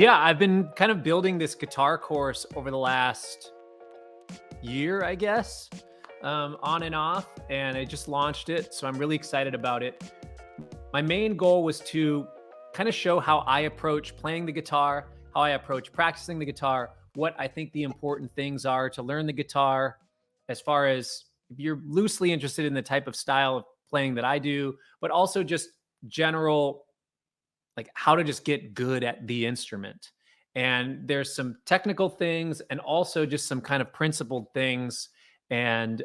Yeah, I've been kind of building this guitar course over the last year, I guess, on and off, and I just launched it. So I'm really excited about it. My main goal was to kind of show how I approach playing the guitar, how I approach practicing the guitar, what I think the important things are to learn the guitar, as far as if you're loosely interested in the type of style of playing that I do, but also just general, like how to just get good at the instrument. And there's some technical things and also just some kind of principled things and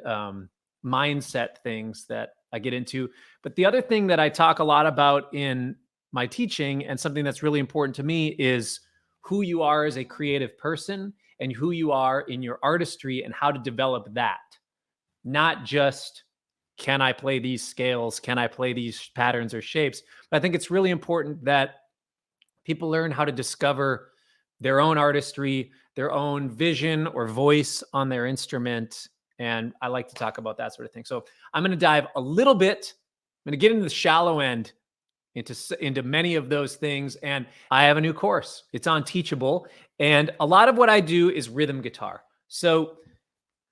mindset things that I get into. But the other thing that I talk a lot about in my teaching and something that's really important to me is who you are as a creative person and who you are in your artistry and how to develop that. Not just, can I play these scales? Can I play these patterns or shapes? But I think it's really important that people learn how to discover their own artistry, their own vision or voice on their instrument. And I like to talk about that sort of thing. So I'm going to dive a little bit. I'm going to get into the shallow end into many of those things. And I have a new course. It's on Teachable. And a lot of what I do is rhythm guitar. So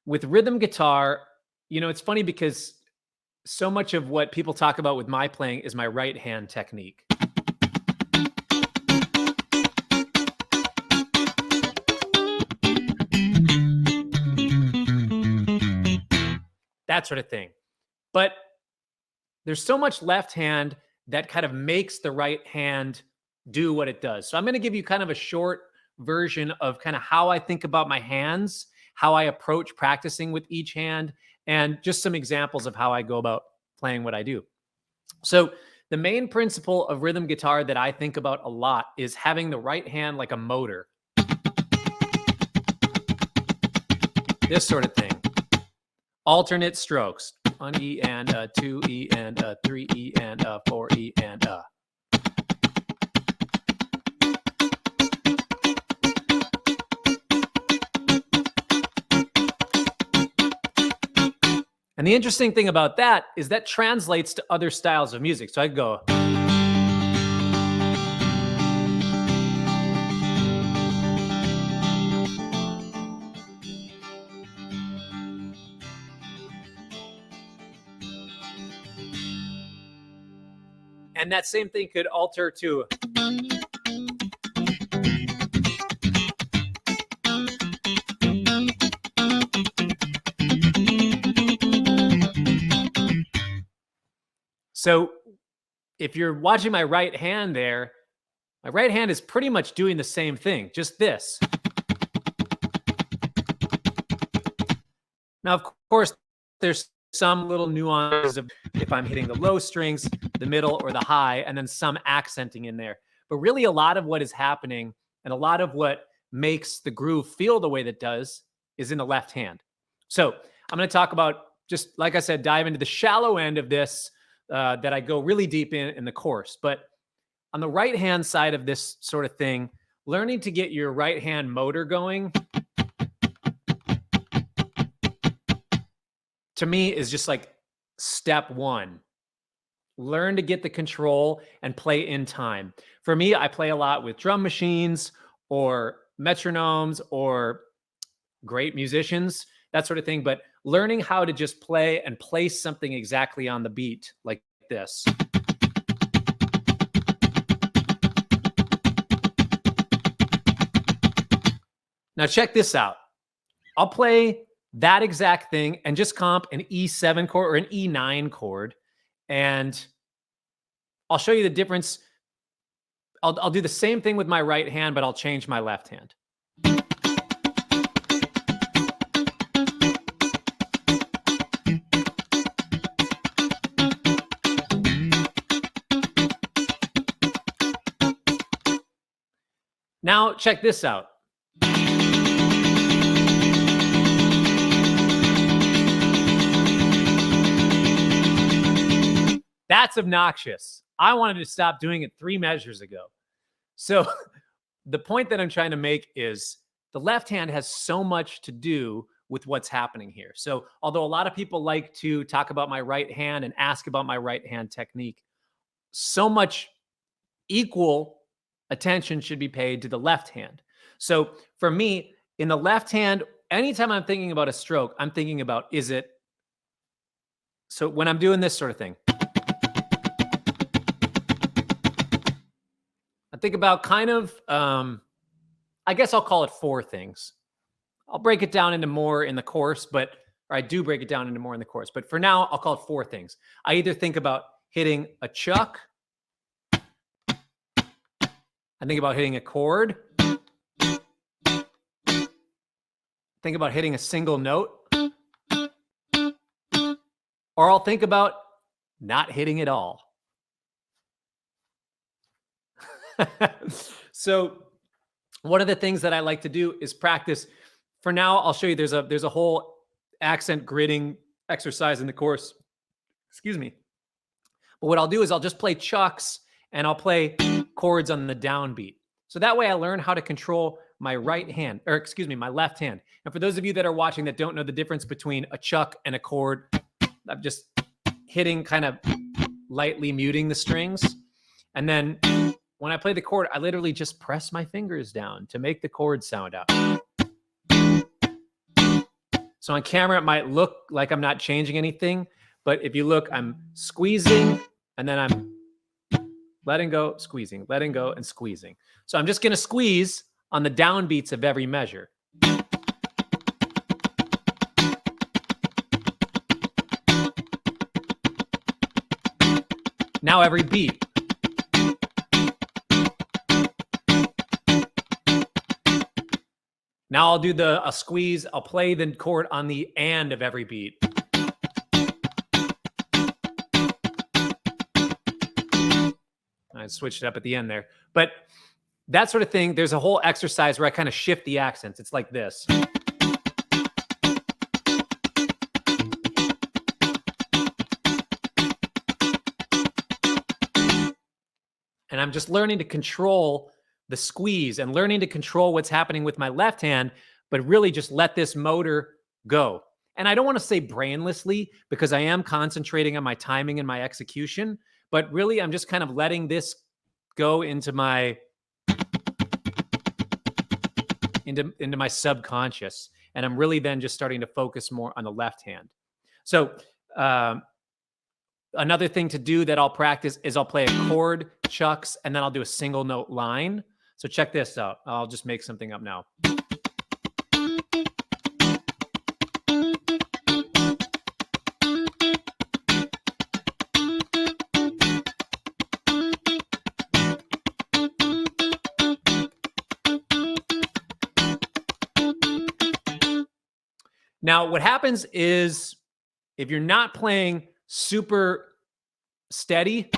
with rhythm guitar, it's funny because so much of what people talk about with my playing is my right hand technique. That sort of thing. But there's so much left hand that kind of makes the right hand do what it does. So I'm going to give you kind of a short version of kind of how I think about my hands, how I approach practicing with each hand, and just some examples of how I go about playing what I do. So the main principle of rhythm guitar that I think about a lot is having the right hand like a motor. This sort of thing. Alternate strokes. 1 E and a 2 E and a 3 E and a 4 E and a. And the interesting thing about that is that translates to other styles of music. So I go. And that same thing could alter to. So if you're watching my right hand there, my right hand is pretty much doing the same thing, just this. Now, of course, there's some little nuances of if I'm hitting the low strings, the middle, or the high, and then some accenting in there. But really, a lot of what is happening and a lot of what makes the groove feel the way that it does is in the left hand. So I'm going to talk about, just like I said, dive into the shallow end of this that I go really deep in the course. But on the right hand side of this sort of thing, learning to get your right hand motor going, to me, is just like step one. Learn to get the control and play in time. For me, I play a lot with drum machines or metronomes or great musicians, that sort of thing. But learning how to just play and place something exactly on the beat like this. Now check this out. I'll play that exact thing and just comp an E7 chord or an E9 chord. And I'll show you the difference. I'll do the same thing with my right hand, but I'll change my left hand. Now, check this out. That's obnoxious. I wanted to stop doing it 3 measures ago. So the point that I'm trying to make is the left hand has so much to do with what's happening here. So although a lot of people like to talk about my right hand and ask about my right hand technique, so much equal attention should be paid to the left hand. So for me, in the left hand, anytime I'm thinking about a stroke, I'm thinking about, so when I'm doing this sort of thing, I think about I guess I'll call it four things. I'll break it down into more in the course, or I do break it down into more in the course. But for now, I'll call it four things. I either think about hitting a chuck, I think about hitting a chord, think about hitting a single note, or I'll think about not hitting it all. So one of the things that I like to do is practice. For now, I'll show you there's a whole accent gridding exercise in the course. Excuse me. But what I'll do is I'll just play chucks and I'll play chords on the downbeat. So that way I learn how to control my left hand. And for those of you that are watching that don't know the difference between a chuck and a chord, I'm just hitting, kind of lightly muting the strings. And then when I play the chord, I literally just press my fingers down to make the chord sound out. So on camera, it might look like I'm not changing anything, but if you look, I'm squeezing and then I'm letting go, squeezing, letting go, and squeezing. So I'm just going to squeeze on the downbeats of every measure. Now every beat. Now I'll do a squeeze. I'll play the chord on the and of every beat. I switched it up at the end there. But that sort of thing, there's a whole exercise where I kind of shift the accents. It's like this. And I'm just learning to control the squeeze and learning to control what's happening with my left hand, but really just let this motor go. And I don't want to say brainlessly because I am concentrating on my timing and my execution, but really I'm just kind of letting this go into my subconscious. And I'm really then just starting to focus more on the left hand. So another thing to do that I'll practice is I'll play a chord, chucks, and then I'll do a single note line. So check this out. I'll just make something up now. Now, what happens is if you're not playing super steady,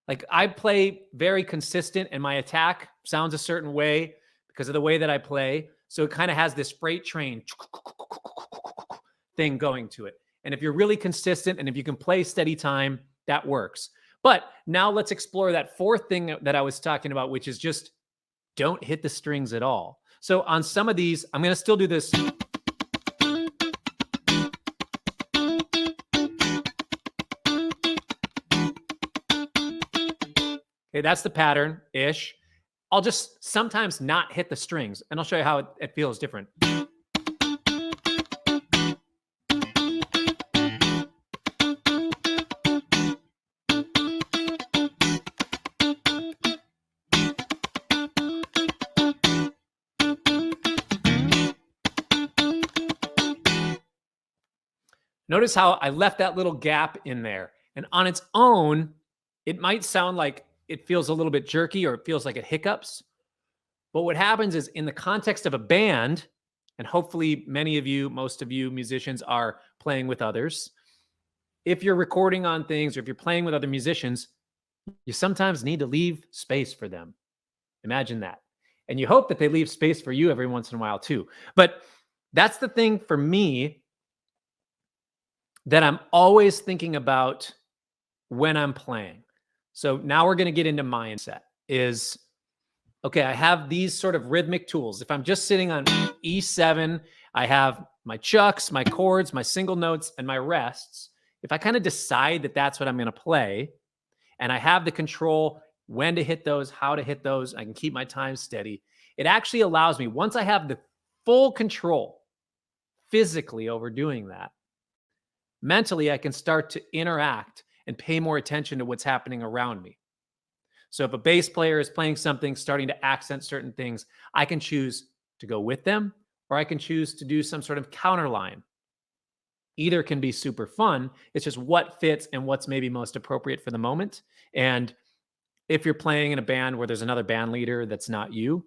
like I play very consistent and my attack sounds a certain way because of the way that I play. So it kind of has this freight train thing going to it. And if you're really consistent and if you can play steady time, that works. But now let's explore that fourth thing that I was talking about, which is just don't hit the strings at all. So on some of these, I'm going to still do this. Okay, that's the pattern-ish. I'll just sometimes not hit the strings, and I'll show you how it feels different. Notice how I left that little gap in there, and on its own, it might sound like it feels a little bit jerky or it feels like it hiccups. But what happens is in the context of a band, and hopefully many of you, most of you musicians are playing with others. If you're recording on things or if you're playing with other musicians, you sometimes need to leave space for them. Imagine that. And you hope that they leave space for you every once in a while too. But that's the thing for me that I'm always thinking about when I'm playing. So now we're going to get into mindset is, okay, I have these sort of rhythmic tools. If I'm just sitting on E7, I have my chucks, my chords, my single notes, and my rests. If I kind of decide that that's what I'm going to play, and I have the control when to hit those, how to hit those. I can keep my time steady. It actually allows me, once I have the full control physically over doing that, mentally, I can start to interact and pay more attention to what's happening around me. So if a bass player is playing something, starting to accent certain things, I can choose to go with them, or I can choose to do some sort of counter line. Either can be super fun. It's just what fits and what's maybe most appropriate for the moment. And if you're playing in a band where there's another band leader that's not you,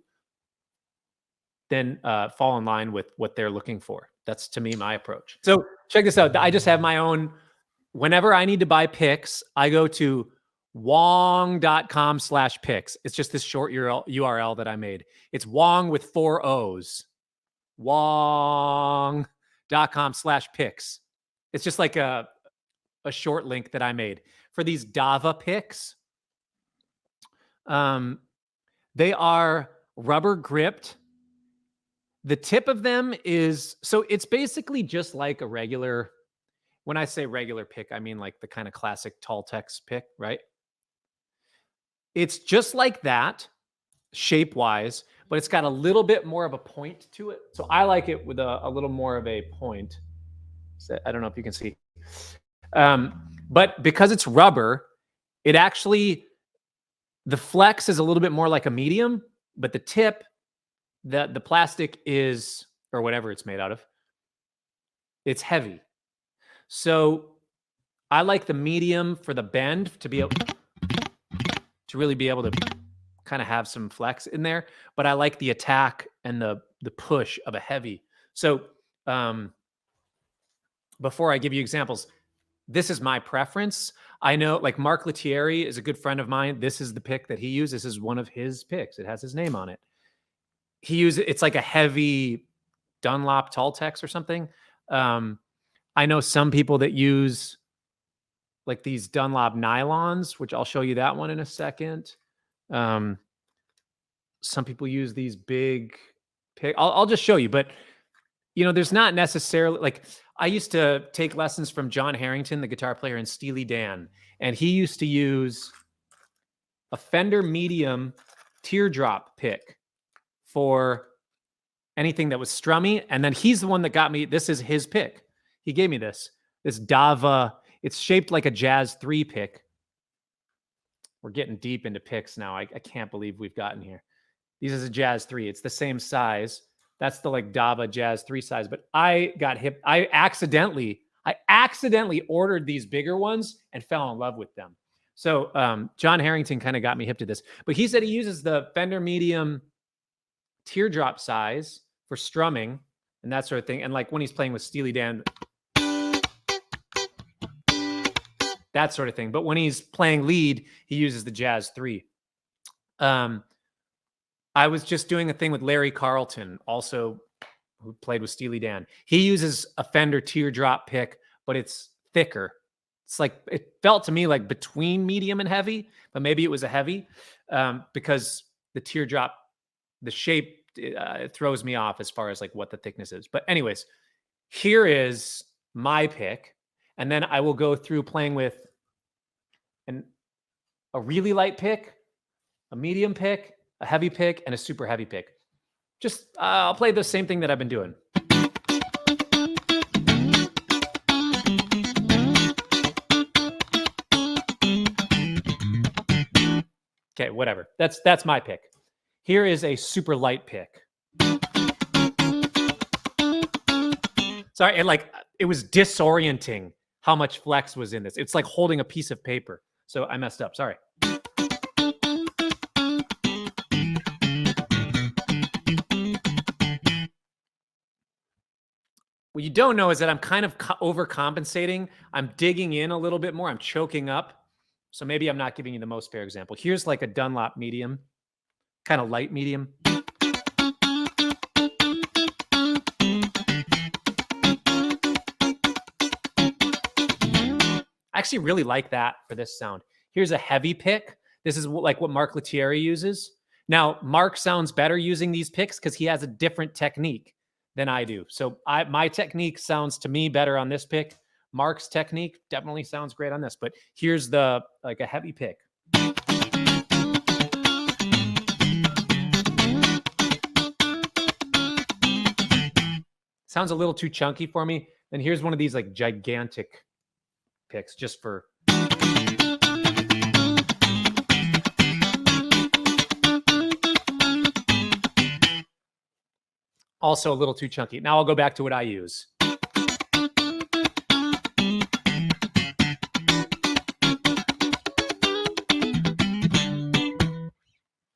then fall in line with what they're looking for. That's, to me, my approach. So check this out. I just have my own. Whenever I need to buy picks, I go to wong.com/picks. It's just this short URL that I made. It's Wong with 4 O's. Wong.com/picks. It's just like a short link that I made for these Dava picks. They are rubber gripped. The tip of them is, so it's basically just like a regular, when I say regular pick, I mean like the kind of classic Tall-Tex pick, right? It's just like that, shape-wise, but it's got a little bit more of a point to it. So I like it with a little more of a point. So I don't know if you can see. But because it's rubber, it actually, the flex is a little bit more like a medium, but the tip, the plastic is, or whatever it's made out of, it's heavy. So I like the medium for the bend to be able to really be able to kind of have some flex in there, but I like the attack and the push of a heavy. So before I give you examples, this is my preference. I know, like, Mark Lettieri is a good friend of mine. This is the pick that he used. This is one of his picks. It has his name on it. He used, it's like a heavy Dunlop Tall-Tex or something. I know some people that use like these Dunlop nylons, which I'll show you that one in a second. Some people use these big pick. I'll just show you, but you know, there's not necessarily, like, I used to take lessons from John Harrington, the guitar player in Steely Dan, and he used to use a Fender medium teardrop pick for anything that was strummy. And then he's the one that got me, this is his pick. He gave me this Dava. It's shaped like a Jazz 3 pick. We're getting deep into picks now. I can't believe we've gotten here. These is a Jazz 3. It's the same size. That's the like Dava Jazz 3 size. But I got hip. I accidentally ordered these bigger ones and fell in love with them. So John Harrington kind of got me hip to this. But he said he uses the Fender medium teardrop size for strumming and that sort of thing. And like when he's playing with Steely Dan, that sort of thing. But when he's playing lead, he uses the Jazz 3. I was just doing a thing with Larry Carlton, also who played with Steely Dan. He uses a Fender teardrop pick, but it's thicker. It's like, it felt to me like between medium and heavy, but maybe it was a heavy because the teardrop, the shape it throws me off as far as like what the thickness is. But anyways, here is my pick. And then I will go through playing with a really light pick, a medium pick, a heavy pick, and a super heavy pick. Just, I'll play the same thing that I've been doing. Okay, whatever. That's my pick. Here is a super light pick. Sorry, it was disorienting how much flex was in this. It's like holding a piece of paper. So I messed up. Sorry. What you don't know is that I'm kind of overcompensating. I'm digging in a little bit more. I'm choking up. So maybe I'm not giving you the most fair example. Here's like a Dunlop medium, kind of light medium. I actually really like that for this sound. Here's a heavy pick. This is like what Mark Lettieri uses. Now, Mark sounds better using these picks because he has a different technique than I do. So my technique sounds to me better on this pick. Mark's technique definitely sounds great on this, but here's like a heavy pick. Sounds a little too chunky for me. Then here's one of these like gigantic picks just for. Also a little too chunky. Now I'll go back to what I use.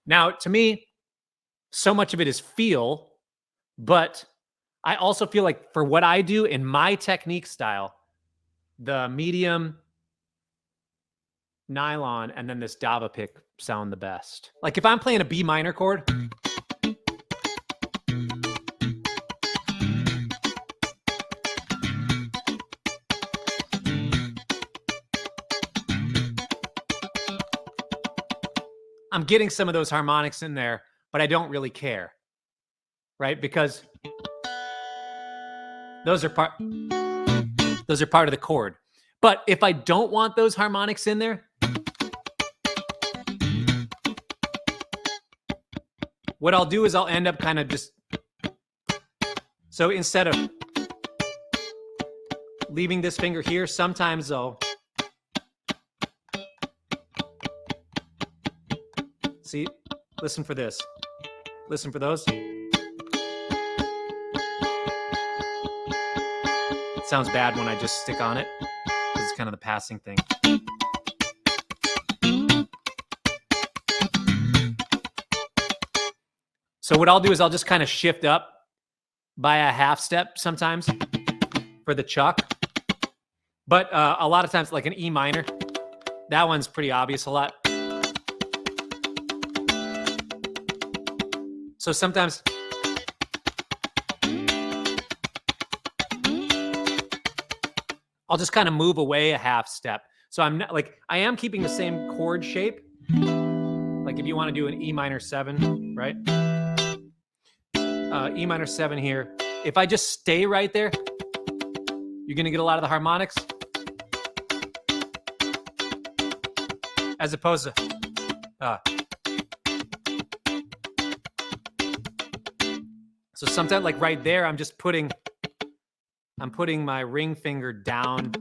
Now, to me, so much of it is feel, but I also feel like for what I do in my technique style, the medium, nylon, and then this Dava pick sound the best. Like if I'm playing a B minor chord, I'm getting some of those harmonics in there, but I don't really care, right? Because those are part of the chord. But if I don't want those harmonics in there, what I'll do is I'll end up kind of just, so instead of leaving this finger here, sometimes I'll, see, listen for this. Listen for those. It sounds bad when I just stick on it, because it's kind of the passing thing. So what I'll do is I'll just kind of shift up by a half step sometimes for the chuck. But a lot of times, like an E minor, that one's pretty obvious a lot. So sometimes I'll just kind of move away a half step. So I'm not like, I am keeping the same chord shape. Like if you want to do an E minor 7, right? E minor 7 here. If I just stay right there, you're going to get a lot of the harmonics. As opposed to, so sometimes like right there, I'm putting my ring finger down.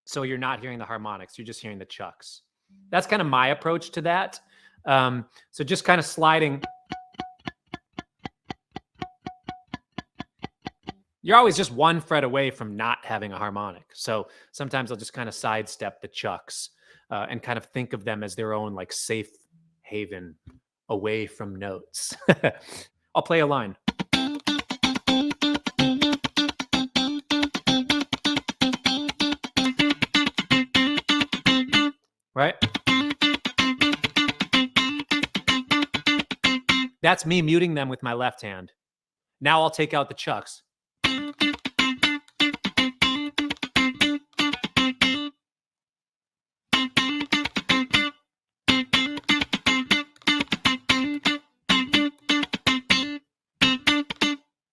So you're not hearing the harmonics, you're just hearing the chucks. That's kind of my approach to that. So just kind of sliding. You're always just one fret away from not having a harmonic. So sometimes I'll just kind of sidestep the chucks and kind of think of them as their own like safe haven away from notes. I'll play a line. Right? That's me muting them with my left hand. Now I'll take out the chucks.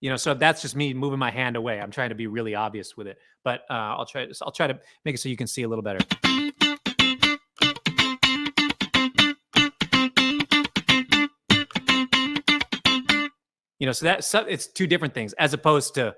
You know, so that's just me moving my hand away. I'm trying to be really obvious with it, but I'll try to make it so you can see a little better. You know, so it's two different things as opposed to.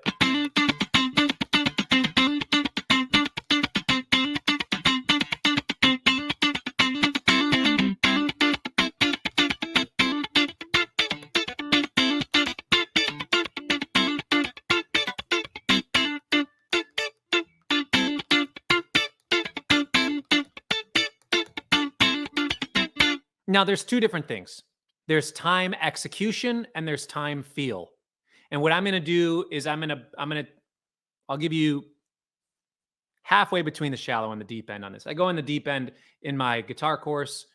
Now, there's two different things. There's time execution and there's time feel. And what I'm going to do is I'll give you halfway between the shallow and the deep end on this. I go in the deep end in my guitar course.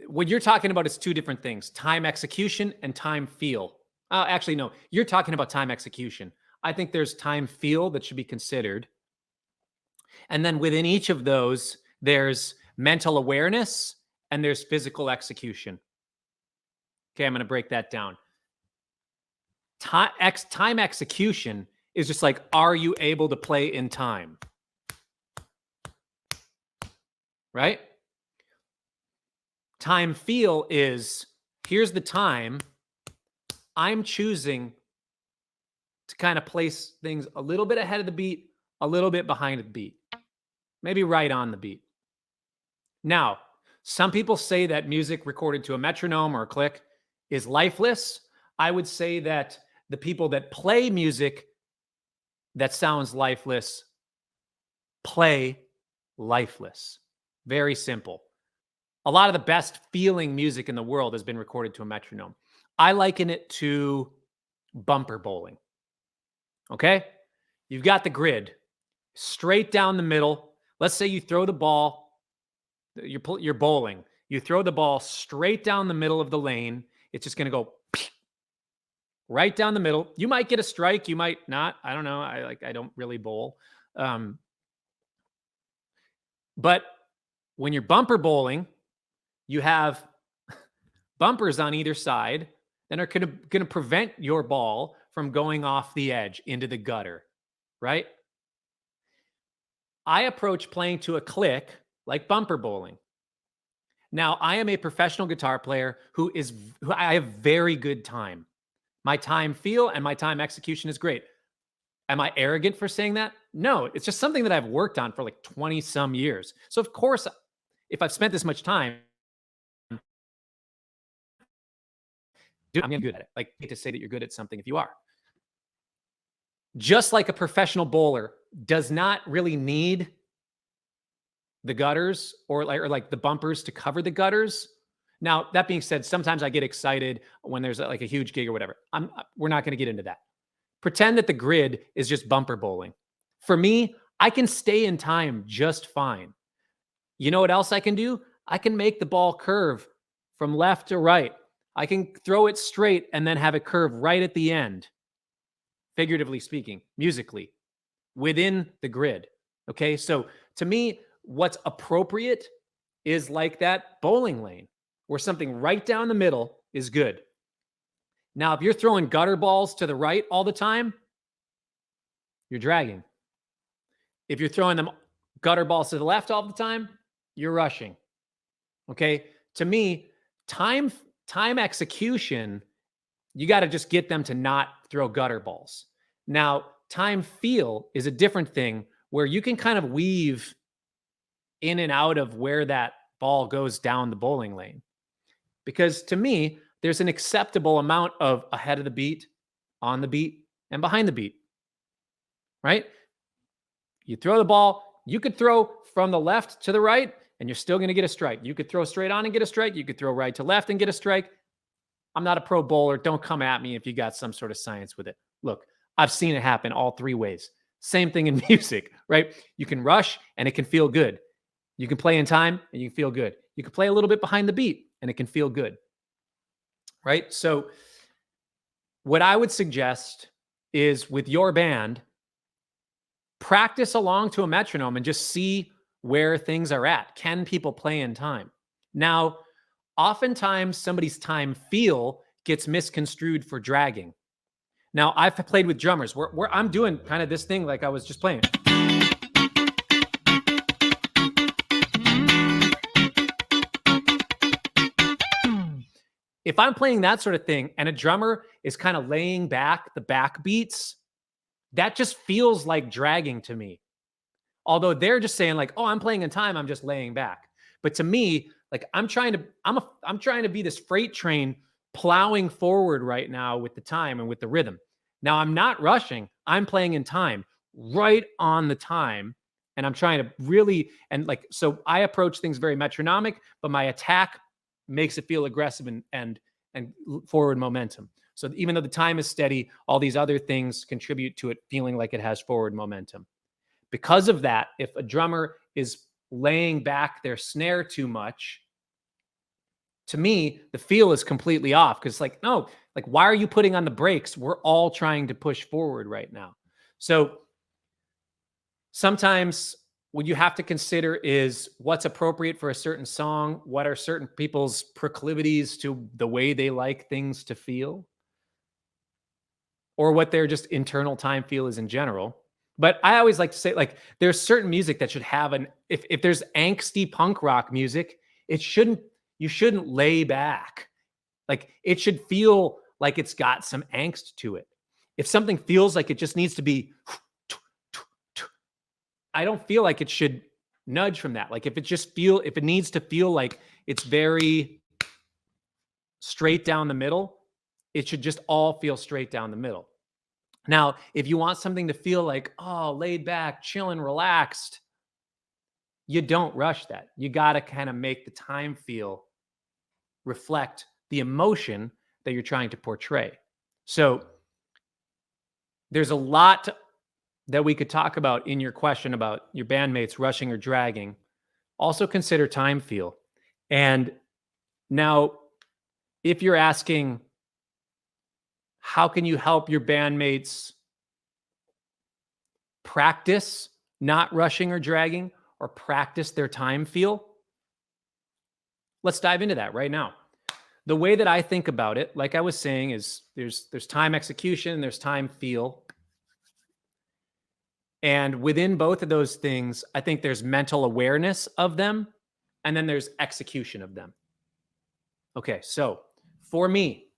What you're talking about is two different things, time execution and time feel. Actually, no, you're talking about time execution. I think there's time feel that should be considered. And then within each of those, there's mental awareness and there's physical execution. Okay, I'm going to break that down. Time execution is just like, are you able to play in time? Right? Time feel is, here's the time. I'm choosing to kind of place things a little bit ahead of the beat, a little bit behind the beat, maybe right on the beat. Now, some people say that music recorded to a metronome or a click is lifeless. I would say that the people that play music that sounds lifeless play lifeless. Very simple. A lot of the best feeling music in the world has been recorded to a metronome. I liken it to bumper bowling. Okay? You've got the grid straight down the middle. Let's say you throw the ball, you're bowling. You throw the ball straight down the middle of the lane. It's just going to go right down the middle. You might get a strike, you might not. I don't know. I don't really bowl. But when you're bumper bowling, you have bumpers on either side that are going to prevent your ball from going off the edge into the gutter, right? I approach playing to a click like bumper bowling. Now, I am a professional guitar player who I have very good time. My time feel and my time execution is great. Am I arrogant for saying that? No, it's just something that I've worked on for like 20 some years. So of course, if I've spent this much time, dude, I'm good at it. Like, to say that you're good at something if you are. Just like a professional bowler does not really need the gutters or like the bumpers to cover the gutters. Now, that being said, sometimes I get excited when there's like a huge gig or whatever. We're not going to get into that. Pretend that the grid is just bumper bowling. For me, I can stay in time just fine. You know what else I can do? I can make the ball curve from left to right. I can throw it straight and then have it curve right at the end, figuratively speaking, musically, within the grid. Okay, so to me, what's appropriate is like that bowling lane where something right down the middle is good. Now, if you're throwing gutter balls to the right all the time, you're dragging. If you're throwing them gutter balls to the left all the time, you're rushing. Okay? To me, time execution, you got to just get them to not throw gutter balls. Now, time feel is a different thing where you can kind of weave in and out of where that ball goes down the bowling lane. Because to me, there's an acceptable amount of ahead of the beat, on the beat, and behind the beat, right? You throw the ball, you could throw from the left to the right, and you're still going to get a strike. You could throw straight on and get a strike. You could throw right to left and get a strike. I'm not a pro bowler. Don't come at me if you got some sort of science with it. Look, I've seen it happen all three ways. Same thing in music, right? You can rush and it can feel good. You can play in time and you can feel good. You can play a little bit behind the beat and it can feel good, right? So what I would suggest is with your band, practice along to a metronome and just see where things are at. Can people play in time? Now, oftentimes somebody's time feel gets misconstrued for dragging. Now, I've played with drummers where I'm doing kind of this thing like I was just playing. If I'm playing that sort of thing and a drummer is kind of laying back the back beats, that just feels like dragging to me. Although they're just saying like, "Oh, I'm playing in time, I'm just laying back." But to me, like I'm trying to be this freight train plowing forward right now with the time and with the rhythm. Now I'm not rushing. I'm playing in time, right on the time, and I'm trying to really so I approach things very metronomic, but my attack makes it feel aggressive and forward momentum. So even though the time is steady, all these other things contribute to it feeling like it has forward momentum. Because of that, if a drummer is laying back their snare too much, to me, the feel is completely off because no, why are you putting on the brakes? We're all trying to push forward right now. So sometimes what you have to consider is what's appropriate for a certain song. What are certain people's proclivities to the way they like things to feel? Or what their just internal time feel is in general. But I always like to say, there's certain music that should have if there's angsty punk rock music, it shouldn't, you shouldn't lay back. Like, it should feel like it's got some angst to it. If something feels like it just needs to be, I don't feel like it should nudge from that. Like, if it needs to feel like it's very straight down the middle, it should just all feel straight down the middle. Now, if you want something to feel like, oh, laid back, chilling, relaxed, you don't rush that. You got to kind of make the time feel reflect the emotion that you're trying to portray. So there's a lot that we could talk about in your question about your bandmates rushing or dragging. Also consider time feel. And now, if you're asking, how can you help your bandmates practice not rushing or dragging, or practice their time feel? Let's dive into that right now. The way that I think about it, like I was saying, is there's time execution, there's time feel. And within both of those things, I think there's mental awareness of them, and then there's execution of them. Okay, so for me,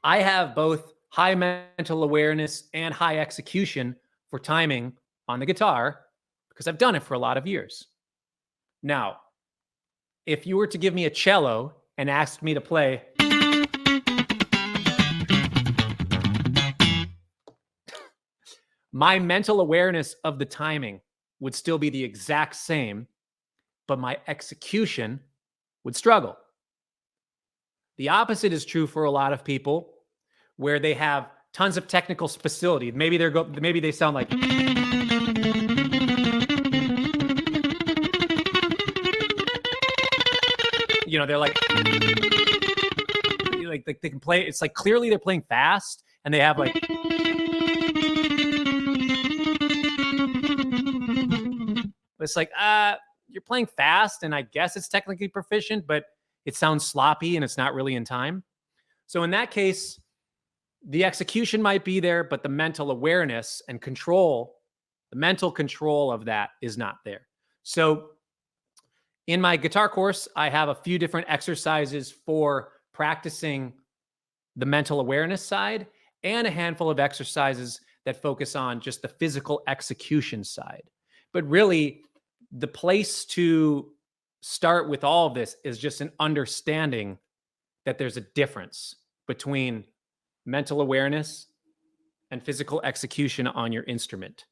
I have both high mental awareness and high execution for timing on the guitar because I've done it for a lot of years. Now, if you were to give me a cello and ask me to play my mental awareness of the timing would still be the exact same, but my execution would struggle. The opposite is true for a lot of people where they have tons of technical facility. Maybe they sound like they're like they can play. It's like clearly they're playing fast, and they have like it's like you're playing fast, and I guess it's technically proficient, but it sounds sloppy and it's not really in time. So in that case, the execution might be there, but the mental awareness and control, the mental control of that is not there. So in my guitar course, I have a few different exercises for practicing the mental awareness side and a handful of exercises that focus on just the physical execution side. But really, the place to start with all of this is just an understanding that there's a difference between mental awareness and physical execution on your instrument.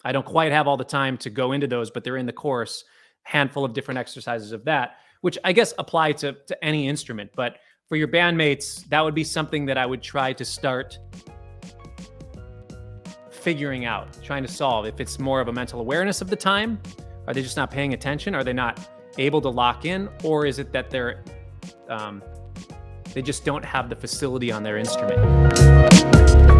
I don't quite have all the time to go into those, but they're in the course, handful of different exercises of that, which I guess apply to any instrument. But for your bandmates, that would be something that I would try to start figuring out, trying to solve. If it's more of a mental awareness of the time, are they just not paying attention? Are they not able to lock in? Or is it that they just don't have the facility on their instrument?